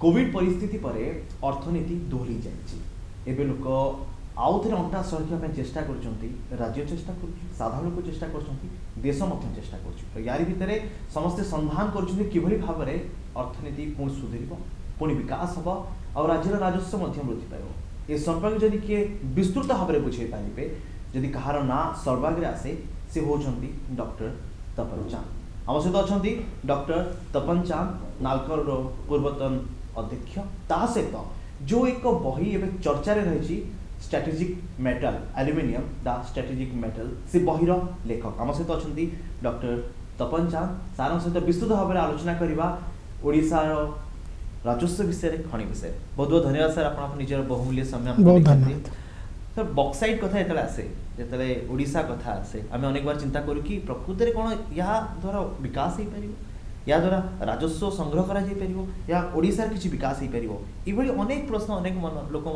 Covid परिस्थिति पर अर्थनीति दोहरी जाए लोक आउ थे अंटा सरखा चेष्टा कर राज्य चेष्टा कर साधारण लोक चेष्टा कर देश चेष्टा कर यार भितर समस्ते संधान कर भाव में अर्थनीति पुणी सुधर पुणी विकास हम आ राज्यर राजस्व वृद्धि पाइब ए संपर्क जदि किए विस्तृत भाव में बुझे पारे जदि कहार ना सर्वाग्रे आसे से होती डॉक्टर तपन चांद आम सहित अच्छा डॉक्टर तपन चांद नालकर पूर्वतन अध्यक्ष ता सहित जो एक बही एवं चर्चा रही strategic metal aluminium the strategic metal से बहिर लेखक आम सहित अच्छा डॉक्टर तपन चांद सार सहित विस्तृत भाव में आलोचना करवा ओडिशार राजस्व विषय खनि विषय बहुत बहुत धन्यवाद सर आप निजर बहुमूल्य समय सर बक्साइट कथा जो आसे जो ओडिशा कथा आसे आम अनेक बार चिंता करूँ कि प्रकृति में कौन या द्वारा विकास हो पार या द्वारा राजस्व संग्रह करा जाय परिबो या ओडिशार किछि विकास हो पार ये अनेक प्रश्न अनेक लोक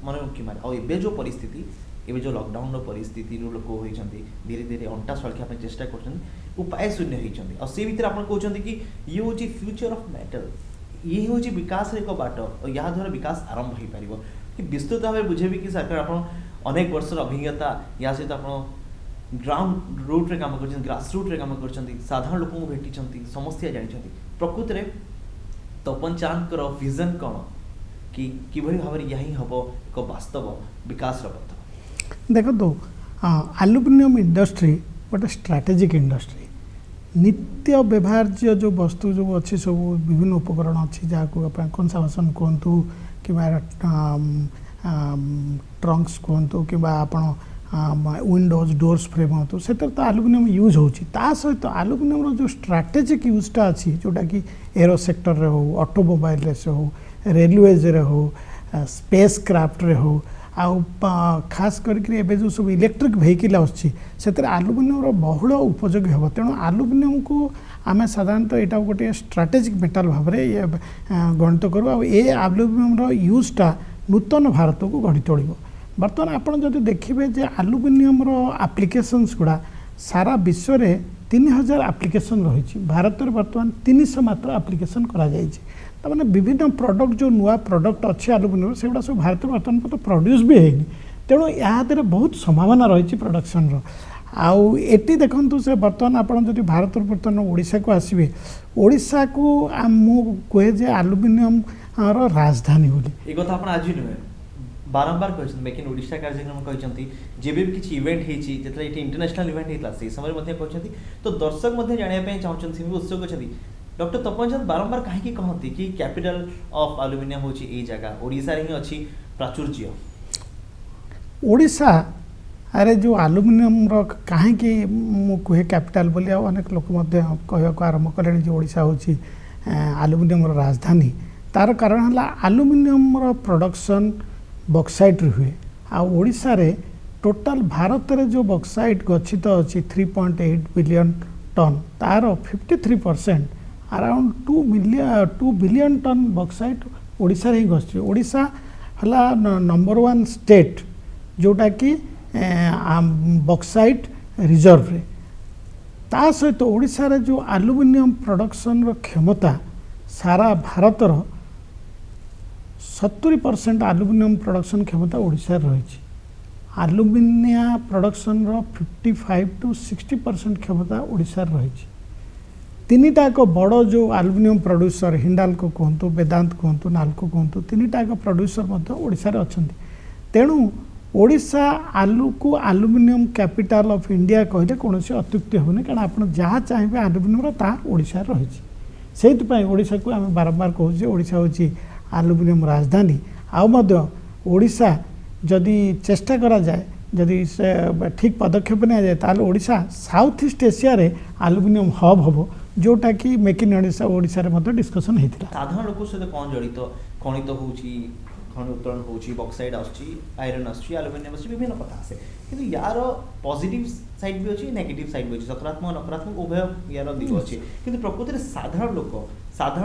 मन उंकी मारे और एबे जो परिस्थिति एबे जो लॉकडाउन परिस्थिति लोक होइछन्ति धीरे धीरे अंटा सळखा पे चेष्टा करछन्ति उपाय शून्य होइछन्ति और से भितर आपण कहउछन्ति कि ये होछि फ्यूचर ऑफ मेटल ये होछि विकास रे को बाट और या द्वारा विकास आरंभ हो पार कि विस्तृत भाव में बुझेबी कि सरकार आपण अनेक वर्षर अभिज्ञता या सहित आपण ग्राउंड रूट रे काम कर ग्रास रूट रे काम कर साधारण लोक भेटी समस्या जानी प्रकृति में तपन चांद विजन कौन कि किभली भाव में यही हम एक वास्तव विकास पथ देख तो एल्युमिनियम इंडस्ट्री गोटे स्ट्रैटेजिक इंडस्ट्री नित्य व्यवहार्य जो वस्तु जो अच्छी सब विभिन्न उपकरण अच्छी जहाँ कंजम्पशन कहतु कि ट्रंक्स कहतु कि विंडोज डोर्स फ्रेम हो से तो एल्युमिनियम यूज होची सहित एल्युमिनियम जो स्ट्रैटेजिक यूजटा अच्छी जोटा कि एरो सेक्टर रे हो ऑटोमोबाइल रे से हो रेलवेज रे हो स्पेस क्राफ्ट रे हो आउ खास करके एबे जो सब इलेक्ट्रिक व्हीकल आछि सेतर एल्युमिनियम बहुल उपयोगी हेबो तेणु एल्युमिनियम को आमे साधारणतः एटा गोटे स्ट्रैटेजिक मेटल भाव में गणित करूँ आ एल्युमिनियम यूजटा नूतन भारत को गढ़ी तोड़ो बर्तमान आपड़ जब देखिए जे एल्युमिनियम एप्लिकेशंस गुड़ा सारा विश्व में 3000 एप्लिकेशन रही भारत में बर्तमान 300 मात्र एप्लिकेशन करा तमाने विभिन्न प्रोडक्ट जो नुआ प्रोडक्ट अच्छे एल्युमिनियम से गुड़ा सब भारत में बर्तमान तो प्रोड्यूस भी है तेणु यहाँ बहुत संभावना रही प्रोडक्शन आउ एटी देखु से बर्तमान आपड़ जब भारत बर्तमान ओडिशा को आसवे ओडिशा को कहे जे एल्युमिनियम राजधानी बोली कथा आज नुहे बारंबार कहते मेक इन ओडिशा कार्यक्रम कहते जब भी किसी इवेंट होती जो ये इंटरनेशनल इवेंट होता से समय कहते तो दर्शक जानापी चाहते से उत्सुक अच्छा डॉक्टर तपन चांद बारंबार कहीं कहती कि कैपिटल ऑफ एल्युमिनियम हूँ ये जगह ओडिशा ही अच्छी प्राचुर्य ओडिशा अरे जो एल्युमिनियम कहीं कहे कैपिटल बोली अनेक लोक कहवा आरंभ कले जो ओडिशा हूँ एल्युमिनियम राजधानी तार कारण है एल्युमिनियम प्रोडक्शन बक्साइट हुए आड़शा टोटाल भारत में जो बक्साइट गच्छित अच्छी 3.8 बिलियन टन तार 53% around 2 billion ton bauxite Odisha ही गच्छी ओडिशा हला नंबर 1 स्टेट जोटा कि बक्साइट रिजर्व रे ता सहित ओडिशा रे जो एल्युमिनियम प्रोडक्शन रो क्षमता सारा भारतर 70% एल्युमिनियम प्रोडक्शन क्षमता ओडिशा रही एल्युमिनिया प्रोडक्शन रो 55 to 60% क्षमता ओडिशा रही तीनटा एक बड़ जो एल्युमिनियम प्रोड्यूसर हिंडाल्को कहतु वेदांत कहतु नाल्को कहतु तीनटा एक प्रोड्यूसर ओडिशा रे अछंती तेणु ओडिशा को एल्युमिनियम कैपिटल ऑफ इंडिया कहले कौन अत्युक्ति होनी कारण आप जहाँ चाहिए एल्युमिनियम ता ओडिशा रही से ओडिशा को आम बारंबार कहूँ ओडिशा हूँ एल्युमिनियम राजधानी ओडिशा जदि चेष्टा करा जाए जदि ठीक पदक्षेप नि जाए ताल ओडिशा साउथ ईस्ट एशिया रे एल्युमिनियम हब हम जोटा कि मेक इन ओडिशा ओडिशा रे डिस्कशन होता साधारण लोक सहित कौन जड़ित खनित होची खनि उत्तोलन होची बॉक्साइट आछी आयरन आछी एल्युमिनियम आछी विभिन्न कथा आसे किंतु यार पॉजिटिव साइड भी अच्छी नेगेटिव साइड भी अच्छी सकारात्मक नकारात्मक उभय यार दिग अच्छी किंतु प्रकृति में साधारण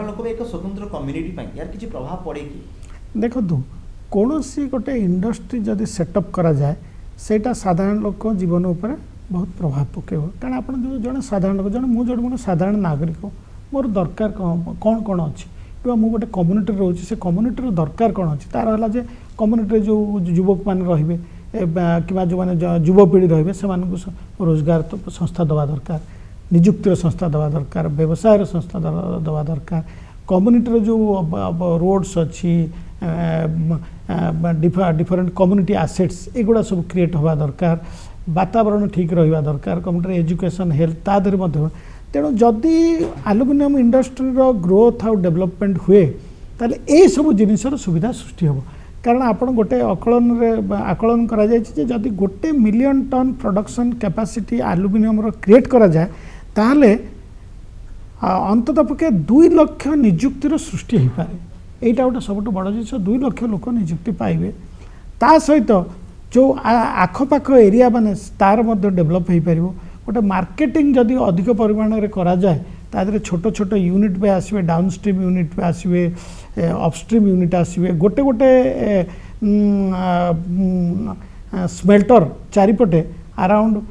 लोक एक स्वतंत्र कम्युनिटी यार किसी प्रभाव पड़े कि देखो कौन सी गोटे इंडस्ट्री जदि सेटअप करा जाए सेटा साधारण लोक जीवन उपर बहुत प्रभाव पकेब कारण आप जो जड़े साधारण लोक जड़े मुझे गोटे साधारण नागरिक मोर दरकार कौन कौन अच्छी कि मु गोटे कम्युनिटी रोचे से कम्युनिटी दरकार कौन अच्छी तार है जे कम्युनिटी जो युवक मैंने रे कि जो मैंने युवपीढ़ी रे से रोजगार तो संस्था दवा दरकार निजुक्तिर संस्था दवा दरकार व्यवसाय संस्था दवा दरकार कम्युनिटी जो रोड्स अच्छी डिफरेंट कम्युनिटी एसेट्स एगुड़ा सब क्रिएट हवा दरकार वातावरण ठीक रहा दरकार कम्युनिटी एजुकेशन हेल्थ ता देहर तेणु जदि एल्युमिनियम इंडस्ट्री ग्रोथ आउ डेवलपमेंट हुए ताले ए सब जिनिसर सुविधा सृष्टि हम कारण आपन गोटे आकलन करा जायछि जदि गोटे million ton production capacity aluminium रो क्रिएट करा जाए ताहले अंततः पक्षे 2 लाख निजुक्तिर सृष्टि हो पारे एटा गोटे सब बड़ जिनिस 2 लाख लोक निजुक्ति पाइबे ता सहित जो आखपाख एरिया माने तार मध्य डेभलप हो पार गोटे मार्केटिंग जदि अधिक परिमाण में करा जाए तादरे छोट छोट यूनिट पे आसवे डाउनस्ट्रीम यूनिट पे आसवे अपस्ट्रीम यूनिट आसवे गोटे गोटे स्मेल्टर चारिपटे अराउंड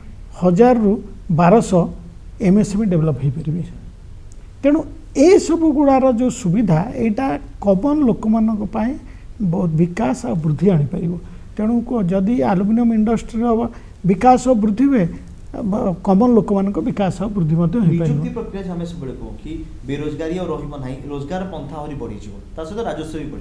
1000 रु 1200 एमएसएमई डेभलप हो पारे तेणु ए सब गुड़ार जो सुविधा यहाँ कमन लोक मान बहुत विकास और वृद्धि आनीपर तेणु जदि एल्युमिनियम इंडस्ट्री विकास और वृद्धि हुए कमन लोक मान विकास और वृद्धि नियुक्ति प्रक्रिया आम सब कि बेरोजगारी और रोजगार पंथा आहरी बढ़ी सहित राजस्व भी बढ़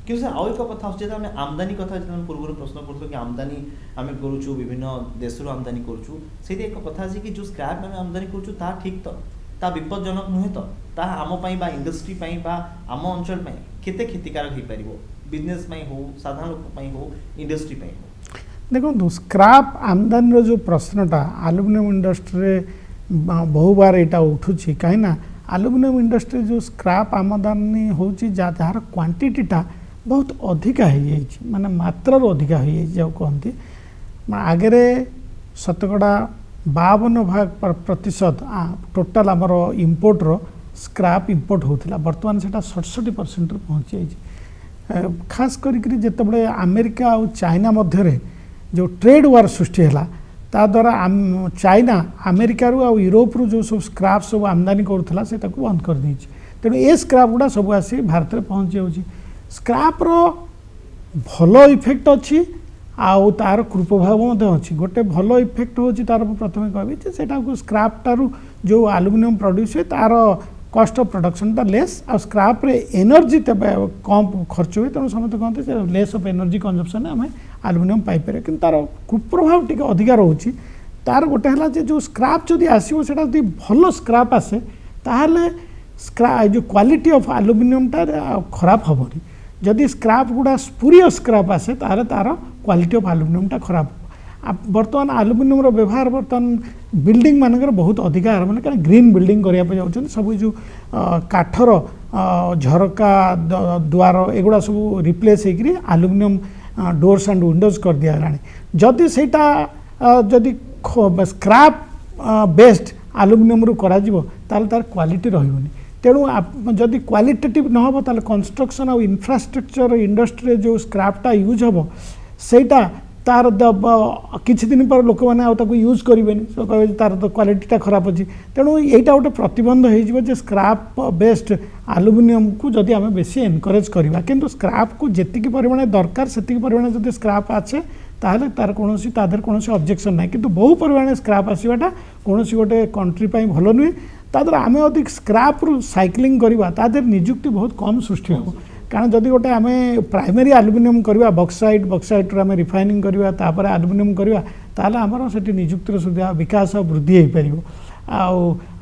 कि सर आउ एक कथा आम आमदानी कथा पूर्व प्रश्न कर आमदानी आम करुचु विभिन्न देश आमदानी करुचु से एक कथा अच्छी कि जो स्क्रैप आम आमदानी करुचु ता ठीक तो ता विपदजनक नुहे तो ता आम बा इंडस्ट्री आम अंचल केते क्षतिकारक हो पार बिजनेस हो साधारण लोक हो इंडस्ट्री हो देखो स्क्रैप आमदानी जो प्रश्नटा एल्युमिनियम इंडस्ट्री बहु बार यहाँ उठुची कहीं एल्युमिनियम इंडस्ट्री जो स्क्रैप आमदानी होची जार क्वांटिटीटा बहुत अधिका हो माने मात्रा अधिका हो कहती आगे शतकड़ा 52% टोटाल आमर इम्पोर्ट रो स्क्रैप इम्पोर्ट होता बर्तमान से 67% पहुँची जाइए खास करी जिते अमेरिका और चाइना मध्य जो ट्रेड वार सृष्टि है ता द्वारा चाइना अमेरिका रू और यूरोप रू जो सब स्क्रैप सब आमदानी करूला से बंद कर दी तेणु ये स्क्रैप गुड़ा सब आसी भारत में पहुँच जाऊँगी स्क्रैप रो भल इफेक्ट अच्छी आउ तार कुप्रभाव अच्छी गोटे भल इफेक्ट हो तार प्रथम कहबी से स्क्रैप टारू जो एल्युमिनियम प्रोड्यूस हुए तार कॉस्ट ऑफ प्रोडक्शनटा लेस आ स्क्रैप रे एनर्जी कम खर्च हुए तेणु समस्त कहते लेस ऑफ एनर्जी कंजम्पशन आम एल्युमिनियम पाइपर कि तार कुप्रभाव टी अधिका रोचे तार गोटे है जो स्क्रैप जदि आसो से भल स्क्रैप आसे ताहले जो क्वालिटी ऑफ एल्युमिनियमटा खराब हेनी जदि स्क्रैप गुड़ा स्पूरिय स्क्रैप आसे तार क्वालिटी ऑफ एल्युमिनियमटा खराब बर्तमान एल्युमिनियम व्यवहार बर्तमान बिल्डिंग मानकर बहुत अधिकार मैंने क्या ग्रीन बिल्डिंग करने जाऊँ सब जो काठर झरका द्वार एगुड़ा सब रिप्लेस होकर एल्युमिनियम डोर्स एंड विंडोज कर दिया जदि सेटा जदि स्क्रैप बेस्ड एल्युमिनियम रू करा तार क्वालिटी रही तेणु जदि क्वालिटेटिव न हो ताले कंस्ट्रक्शन और इंफ्रास्ट्रक्चर इंडस्ट्री जो स्क्रैपटा यूज हम सेटा तार किछि दिन पर लोक मैंने यूज करेंगे कहे तार तो क्वालिटीटा खराब अच्छी तेणु यहीटा गोटे प्रतिबंध हो स्क्रैप बेस्ड एल्युमिनियम को जदि आम बेसी एनकरेज करवा किंतु स्क्रैप को जी परिमाण दरकार से परिमाण जब स्क्रैप आसे ताहले तार कौन कौन ऑब्जेक्शन ना कि बहु परिमाण स्क्रैप आसवाटा कौन गोटे कंट्री भल नुहे तादर आम अधिक स्क्रैप रु साइक्लिंग करवा तादर निजुक्ति बहुत कम सृष्टि हो कारण जदि गोटे आम प्राइमरी एल्युमिनियम करवा बक्साइट आम रिफाइनिंग करवा तापर एल्युमिनियम करवा ताहले आमर से निजुक्तिर सुविधा विकास वृद्धि हो पार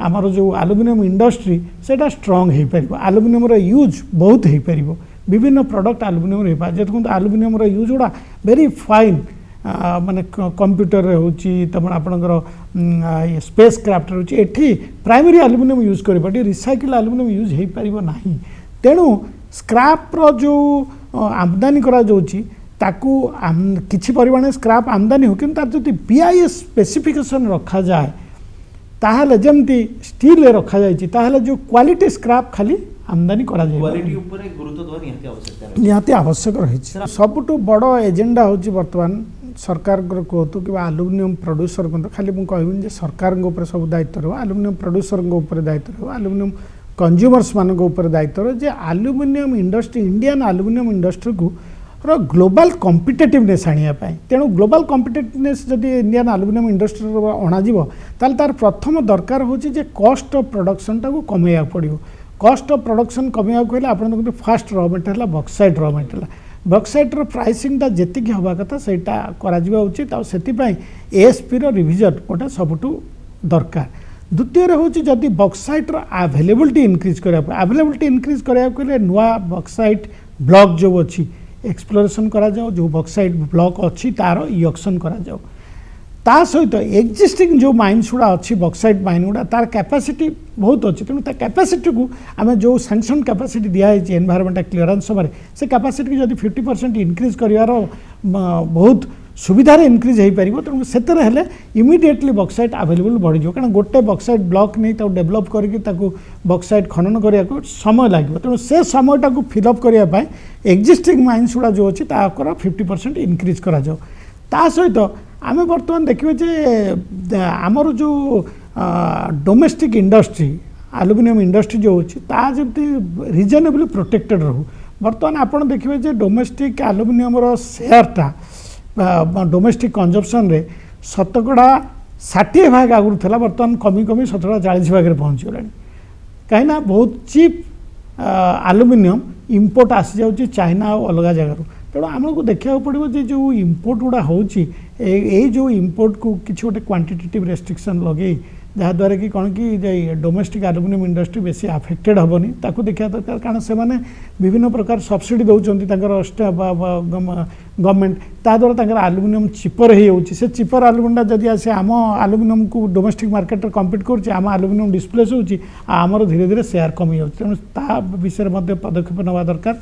आमर जो एल्युमिनियम इंडस्ट्री सेटा स्ट्रंग हो पार एल्युमिनियम यूज बहुत हो पार विभिन्न प्रोडक्ट एल्युमिनियम हो पाए देखो एल्युमिनियम यूज गुड़ा वेरी फाइन माने कंप्यूटर होची तम आपणकर स्पेस क्राफ्ट होची एठी प्राइमरी एल्युमिनियम यूज करबा रिसाइकल एल्युमिनियम यूज हो पारिबो नाही तेणु स्क्रैप रो जो आमदानी करा जाउची ताकू किछि परिमाण स्क्रैप आमदानी हो किंतु तार जदि बीआईएस स्पेसिफिकेशन रखा जाए ताहले जेमती स्टील रखा जाइछि ताहले जो क्वालिटी स्क्रैप खाली आमदानी करा जाए क्वालिटी ऊपर गुरुत्व देवा निहाती आवश्यक रही सबुठु बड़ एजेंडा होची वर्तमान सरकार कहतु कि एल्युमिनियम प्रोड्यूसर को खाली मुझे कहबी सरकार सब दायित्व रहा एल्युमिनियम प्रोड्यूसर दायित्व रहा एल्युमिनियम कंज्यूमर्स मान दायित्व जे aluminium industry Indian aluminium industry को ग्लोबल कॉम्पिटिटिवनेस आने तेणु ग्लोबल कॉम्पिटिटिवनेस जदि इंडियन आलुमिनियम इंडस्ट्री अणाजिव तार प्रथम दरकार होची जे कॉस्ट ऑफ प्रोडक्शन टाको कमेया पड़ो कॉस्ट ऑफ प्रोडक्शन कमेया कहले आप fast raw material bauxite raw material bauxite रो प्राइसिंग टा जेतिक हवा कथा सेटा करा जिबा उचित आ सेति पई एएसपी रो रिविजन कोटा सबटू दरकार द्वितीय होची जदि बॉक्साइट रो अवेलेबिलिटी इंक्रीज करा कहले नुआ बॉक्साइट ब्लॉक जो अछि एक्सप्लोरेशन करा जाओ जो बॉक्साइट ब्लॉक अच्छी तार इयक्शन करा जाओ ता सहित एक्जिस्टिंग जो माइन्स गुड़ा अच्छी बॉक्साइट माइन गुड़ा तार कैपेसिटी बहुत अच्छी तेणु कैपेसिटी को आम जो सैंक्शन कैपेसिटी दिखाई एनवायरमेंटल क्लीयरेंस समय से कैपेसिटी की जब 50% इंक्रीज कर बहुत सुविधार इंक्रीज हो पार तेणु से इमिडिएटली बॉक्साइट अवेलेबल बढ़ जाए कारण गोटे बॉक्साइट ब्लॉक नहीं डेभलप करके बॉक्साइट खनन करने समय लगे तेणु से समयटा को फिलअप करने एक्जिस्टिंग माइन्स गुड़ा जो अच्छी 50% इंक्रीज करा जाओ ता सहित आम बर्तमान देखिए आमर जो डोमेस्टिक इंडस्ट्री आलुमिनियम इंडस्ट्री जो अच्छी जमी रिजनेबली प्रोटेक्टेड रहू बर्तमान आपड़ देखिए डोमेस्टिक आलुमिनियम शेयरटा डोमेस्टिक कंजम्पशन रे 60 भाग आगुरी था बर्तमान कमी कमी 40 भाग पहुँची गला कहीं बहुत चीप आलुमिनियम इंपोर्ट आसी जाऊँगी चाइना और अलग जगार तेणु आमको देखा पड़ो जो इंपोर्ट गुड़ा होची जो इंपोर्ट को किसी गोटे क्वांटिटेटिव रेस्ट्रिक्शन लगे जहाद्वारा कि कौन कि डोमेस्टिक आलुमिनियम इंडस्ट्री बेसी अफेक्टेड हेनी ताकू देखा दरकार कारण से विभिन्न प्रकार सब्सिडी दौरान गवर्नमेंट ताद्वारा आलुमिनियम चिपर हो से चिपर आलुमिनियम जदि आसे आम आलुमिनियम को डोमेस्टिक मार्केट कम्पीट कर आम आलुमिनियम डिस्प्लेस होमर धीरे धीरे शेयर कमी जाऊँ तेणु ता विषय पदक्षेप नवा दरकार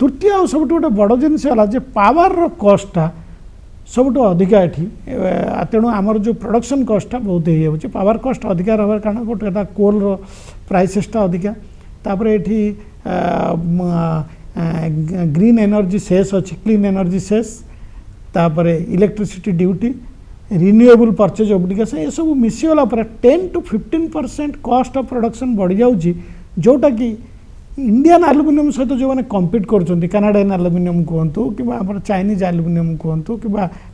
तृतीय और सब गोटे बड़ जिनस है पावर कस्टा सबुठ अधिका ये तेणु आमर जो प्रोडक्शन कस्टा बहुत हो पावर कस्ट अधिका रहा कारण गोटे कोल प्राइसेसटा अधिका तापर ये ग्रीन एनर्जी सेस अच्छी क्लीन एनर्जी सेस तापर electricity duty renewable purchase obligation ये सब मिसीगला 10 to 15% कस्ट ऑफ प्रोडक्शन बढ़ी जाऊँगी जोटा कि इंडियन आलुमिनियम सहित जो मैंने कम्पीट कर कनाडियन आलुमिनियम कहतु कि चाइनीज आलुमिनियम कहतु कि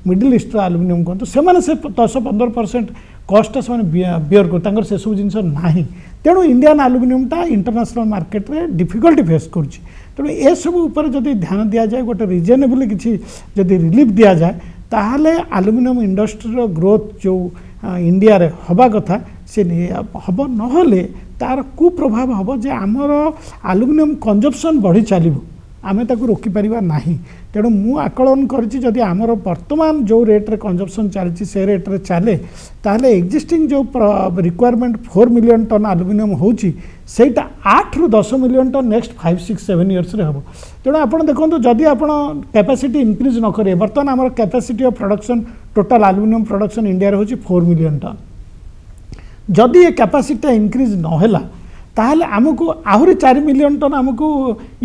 मिडिल ईस्ट आलुमिनियम कहतु से 10-15% कस्ट से बियर कर से सब जिन ना तेणु इंडियन आलुमिनियमटा इंटरनेशनल मार्केट रे डिफिकल्टी फेस कर तेणु ये सब उपर जदि ध्यान दि जाए गोटे रिजनेबली किसी जदि रिलीफ दि जाए ताहले आलुमिनियम इंडस्ट्री ग्रोथ जो इंडिया रे हवा कथा से हम नहले तार कुप्रभाव हम जे आमर आलुमिनियम कंजम्पशन बढ़ी चलो आमे ताकू रोकी परिबा नाही तेणु मु आकलन करछि जदि आमर वर्तमान जो रेट रे कंजम्पशन चलछि से रेट रे चले ताहले एक्जिस्टिंग जो रिक्वायरमेंट 4 मिलियन टन आलुमिनियम होछि सेटा 8 ରୁ 10 मिलियन टन नेक्स्ट 5-6-7 इयर्स रे हबो तेणु आपण देखंतु जदि आपण कैपेसिटी इंक्रीज न करे वर्तमान आमर capacity of production total aluminium production India रे होछि 4 मिलियन टन जदि ये कैपेसिटी इंक्रीज नहला ताहले आमको आहरी 4 मिलियन टन आमको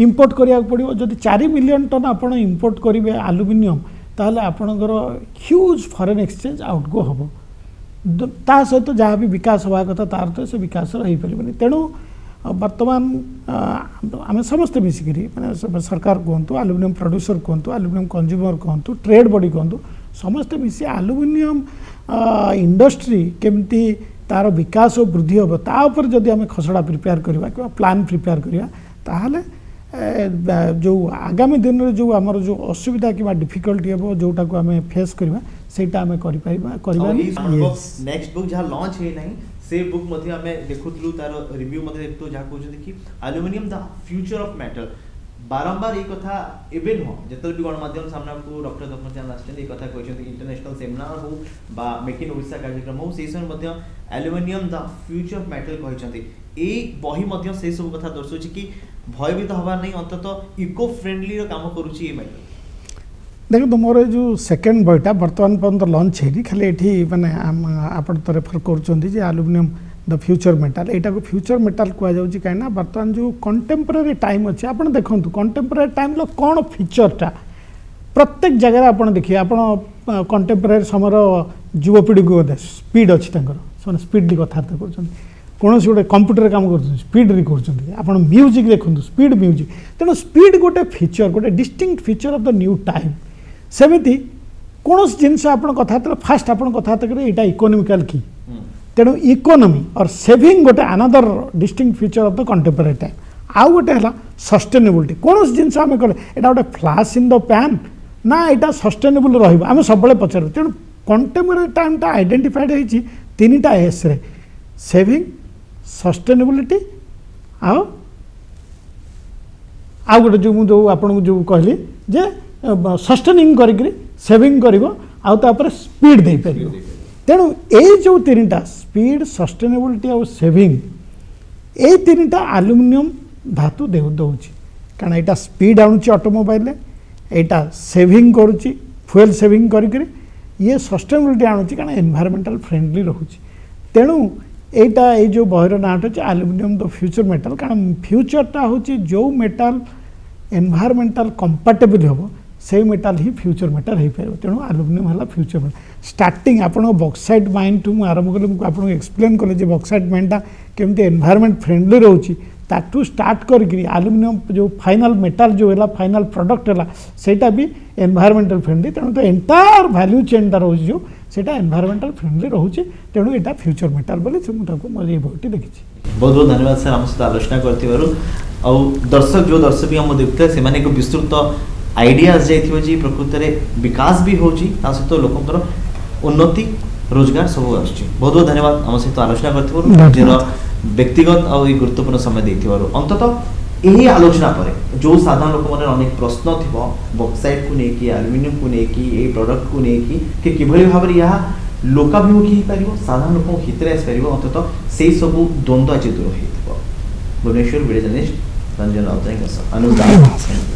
इंपोर्ट करिया पड़ो जदि 4 मिलियन टन आपण इंपोर्ट करेंगे आलुमिनियम ताहले आपणकर ह्यूज फॉरेन एक्सचेंज आउटगो हम ता सहित जहाँ भी विकास हवा कथा तार तो से विकास रही पारे तेणु वर्तमान आम समस्ते मिसिकी मैंने सरकार कहतु आलुमिनियम प्रोड्यूसर कहतु आलुमिनियम कंज्यूमर कहतु ट्रेड बॉडी कहतु समस्ते मिसी आलुमिनियम इंडस्ट्री केमती तार विकास और वृद्धि हम तापर जदि आम खसड़ा प्रिपेयर करवा कि प्लान प्रिपेयर करवा ताहले जो आगामी दिन में जो आमर जो असुविधा कि डिफिकल्टी हम जोटा को आम फेस करवा सेटा आम नेक्स्ट बुक जहाँ लॉन्च है नहीं से बुक मध्ये आम देखुलु तार रिव्यू मध्ये देखु जहाँ कहते कि aluminium the future of metal बारंबार ये कथा एबे नुह जिते भी गणमाध्यम सामना को डॉक्टर दत्तमचान आसते कथा कहते इंटरनेशनल सेमिनार हो बा मेक इन ओडिशा कार्यक्रम हो से समय aluminium the future of metal कहते ए बही मध्ये से सब कथा दर्शाउछि कि भयभीत हबार नहीं अंततः इको फ्रेंडली काम करुछि ए मेटल देखो तो मोर जो सेकेंड बहीटा बर्तमान पर्यटन लंच है खाली ये मैंने आप रेफर कर आलुमिनियम द फ्यूचर मेटाल यहाँ को फ्यूचर मेटाल कहुच्छी कहीं बर्तमान जो कंटेम्पररी टाइम अच्छे आप देखो कंटेम्पररी टाइम कौन फीचरटा प्रत्येक जगह आप देखिए आप कंटेम्पररी समय युवपीढ़ी को स्पीड अच्छी से स्पीडली कथबार्ता कर कौन गोटे कंप्यूटर काम कर स्पीड रे कर म्यूजिक देखो स्पीड म्यूजिक तेणु स्पीड गोटे फीचर गोटे distinct feature of the new time सेमती कौन जिनस आप कथा फास्ट आप कथा यहाँ इकोनोमिकल की तेणु इकोनोमी और सेविंग गोटे another distinct feature of the contemporary time आउ गोटे है सस्टेनेबिलिटी कौन जिनस आम कले यहाँ गोटे फ्लाश इन द पैन ना यहाँ सस्टेनेबल रही सब पचार तेणु कंटेम्पररी टाइमटा आइडेंटिफाइड होती तीन टा एस रे सेविंग सस्टेनेबिलिटी आउ गोटे जो आपको जो कहली जे सस्टेनिंग करी सेविंग कर स्पीड दे पार तेणु ये जो तीन टा स्पीड सस्टेनेबिलिटी आउ सेविंग ये तीन टा एल्युमिनियम धातु दौर कारण यहाँ स्पीड आणुची ऑटोमोबाइल यहाँ सेविंग करुच्ची फ्यूएल सेविंग करी ये सस्टेनेबिलिटी आणुची कारण एनवायरमेंटल फ्रेंडली रोचे तेणु यहाँ ये जो बहर नाट अच्छे एल्युमिनियम द फ्यूचर मेटाल कारण फ्यूचरटा हूँ जो मेटाल एनवायरमेंटल कंपैटिबल हम से मेटाल ही फ्यूचर मेटाल हो पार तेणु एल्युमिनियम है फ्यूचर मेटाल स्टार्टिंग आप बक्साइट माइन टू आरंभ कले आपको एक्सप्लेन कले बक्साइट माइनटा केमती एनवायरमेंट फ्रेंडली रोचे ताठू स्टार्ट करके एल्युमिनियम जो फाइनल मेटाल जो है फाइनल प्रोडक्ट है सेटा भी एनवायरमेंटल फ्रेंडली तेणु तो एंटायर वैल्यू चेनटा रोचे जो सेटा एनवायरमेंटल फ्रेंडली रोचे तेणु यहाँ फ्यूचर मेटाल बोली मुझे बहीटी देखी। बहुत बहुत धन्यवाद सर आम सहित आलोचना कर दर्शक जो दर्शक भी हम देखते से एक विस्तृत आइडिया जाइए जी प्रकृत में विकास भी होची सहित लोकंर उन्नति रोजगार सब आस बहुत बहुत धन्यवाद आम सहित आलोचना कर व्यक्तिगत और गुरुत्वपूर्ण समय देथिबारु अंततः यही आलोचना पर जो साधारण लोक मन अनेक प्रश्न थी बक्साइट को लेकिन एल्युमिनियम को लेकिन ये प्रोडक्ट को लेकिन कि किभली भाव में यह लोकाभिमुखी हो पार साधारण लोक हित में आसपार अंततः से सब द्वंद्व आज दूर हो भुवनेश्वर वीडियो जर्नलिस्ट रंजन राउत अनुदान।